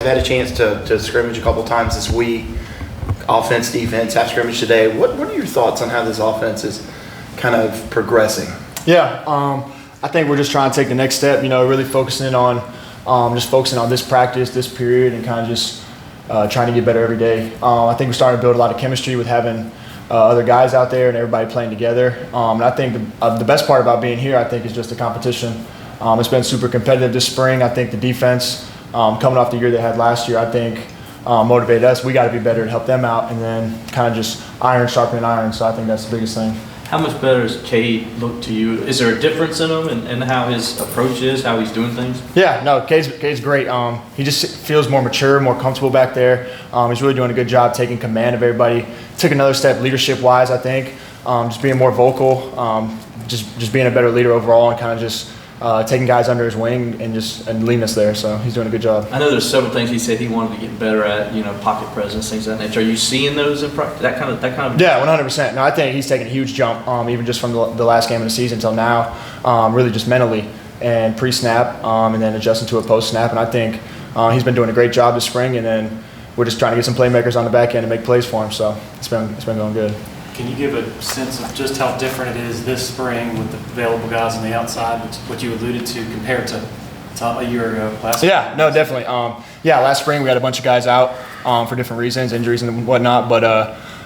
I've had a chance to scrimmage a couple times this week. Offense, defense, half scrimmage today. What are your thoughts on how this offense is kind of progressing? Yeah, I think we're just trying to take the next step. Really focusing on this practice, this period, and kind of just trying to get better every day. I think we're starting to build a lot of chemistry with having other guys out there and everybody playing together. And I think the best part about being here, I think, is just the competition. It's been super competitive this spring. I think the defense, coming off the year they had last year, I think motivated us. We got to be better to help them out, and then kind of just iron sharpening iron. So I think that's the biggest thing. How much better does Cade look to you? Is there a difference in him and how his approach is, how he's doing things? Yeah, no, Cade's great. He just feels more mature, more comfortable back there. He's really doing a good job taking command of everybody. Took another step leadership-wise, I think. Just being more vocal, just being a better leader overall, and kind of just taking guys under his wing and leading us there. So he's doing a good job. I know there's several things he said he wanted to get better at, pocket presence, things of that nature. Are you seeing those in practice? That kind of. Yeah, 100%. No, I think he's taken a huge jump, even just from the last game of the season until now. Really just mentally and pre-snap, and then adjusting to a post-snap. And I think he's been doing a great job this spring. And then we're just trying to get some playmakers on the back end and make plays for him. So it's been going good. Can you give a sense of just how different it is this spring with the available guys on the outside, what you alluded to, compared to a year ago? Yeah, no, definitely. Last spring we had a bunch of guys out for different reasons, injuries and whatnot. But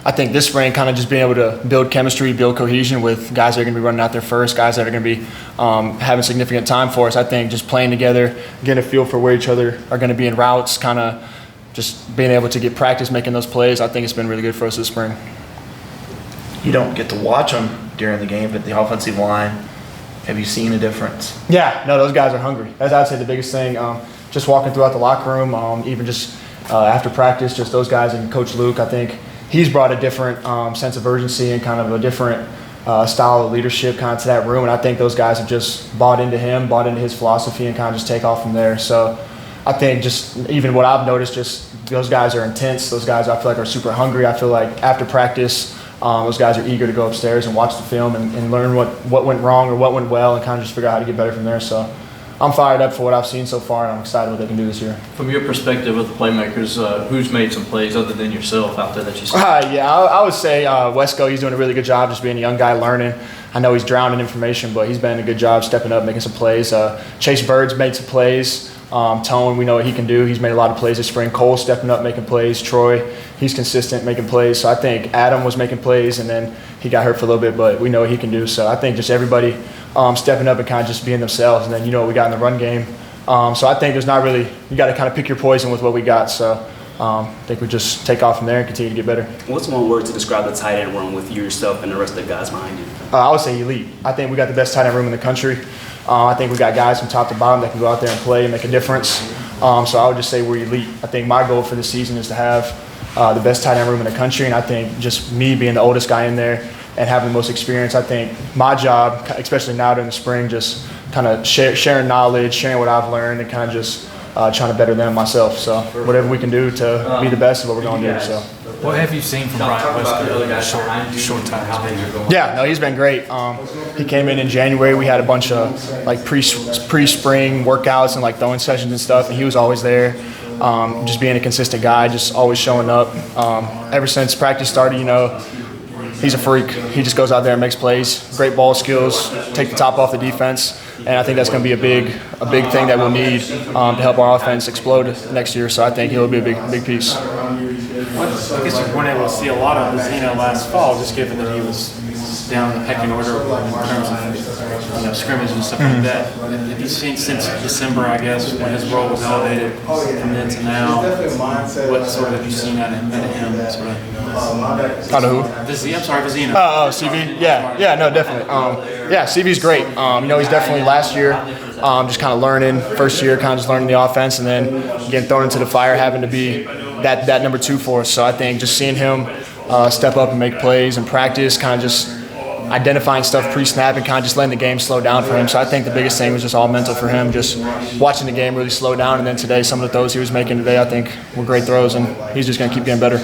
I think this spring, kind of just being able to build chemistry, build cohesion with guys that are going to be running out there first, guys that are going to be having significant time for us. I think just playing together, getting a feel for where each other are going to be in routes, kind of just being able to get practice making those plays, I think it's been really good for us this spring. You don't get to watch them during the game, but the offensive line, have you seen a difference? Yeah, no, those guys are hungry. That's, I'd say, the biggest thing. Just walking throughout the locker room, even just after practice, just those guys and Coach Luke, I think he's brought a different sense of urgency and kind of a different style of leadership kind of to that room. And I think those guys have just bought into him, bought into his philosophy, and kind of just take off from there. So I think just even what I've noticed, just those guys are intense. Those guys, I feel like, are super hungry. I feel like after practice, those guys are eager to go upstairs and watch the film and learn what went wrong or what went well, and kind of just figure out how to get better from there. So I'm fired up for what I've seen so far, and I'm excited what they can do this year. From your perspective with the playmakers, who's made some plays other than yourself out there that you see? I would say Wesco. He's doing a really good job just being a young guy learning. I know he's drowning in information, but he's been a good job stepping up, making some plays. Chase Bird's made some plays. Tone, we know what he can do. He's made a lot of plays this spring. Cole stepping up, making plays. Troy, he's consistent, making plays. So I think Adam was making plays, and then he got hurt for a little bit, but we know what he can do. So I think just everybody stepping up and kind of just being themselves. And then what we got in the run game. So I think there's not really – you got to kind of pick your poison with what we got. So I think we just take off from there and continue to get better. What's one word to describe the tight end room with yourself and the rest of the guys behind you? I would say elite. I think we got the best tight end room in the country. I think we got guys from top to bottom that can go out there and play and make a difference. So I would just say we're elite. I think my goal for this season is to have the best tight end room in the country, and I think just me being the oldest guy in there and having the most experience, I think my job, especially now during the spring, just kind of sharing knowledge, sharing what I've learned, and kind of just trying to better them myself. So whatever we can do to be the best is what we're going to do. So. What have you seen from Bryant Wesco in a short time? Yeah, no, he's been great. He came in January. We had a bunch of pre-spring workouts and throwing sessions and stuff, and he was always there. Just being a consistent guy, just always showing up. Ever since practice started, he's a freak. He just goes out there and makes plays. Great ball skills, take the top off the defense, and I think that's going to be a big thing that we'll need to help our offense explode next year. So I think he'll be a big piece. I guess you weren't able to see a lot of Zeno last fall, just given that he was down the pecking order in terms of scrimmage and stuff like that. Have you seen since December, I guess, when his role was elevated from then to now, what sort of have you seen out of him? Out of who? I'm sorry, Vizino. Oh, CV? Yeah, no, definitely. CV's great. He's definitely last year just kind of learning, first year kind of just learning the offense, and then getting thrown into the fire, having to be that number two for us. So I think just seeing him step up and make plays and practice, kind of just identifying stuff pre-snap and kind of just letting the game slow down for him. So I think the biggest thing was just all mental for him, just watching the game really slow down. And then today, some of the throws he was making today, I think, were great throws, and he's just going to keep getting better.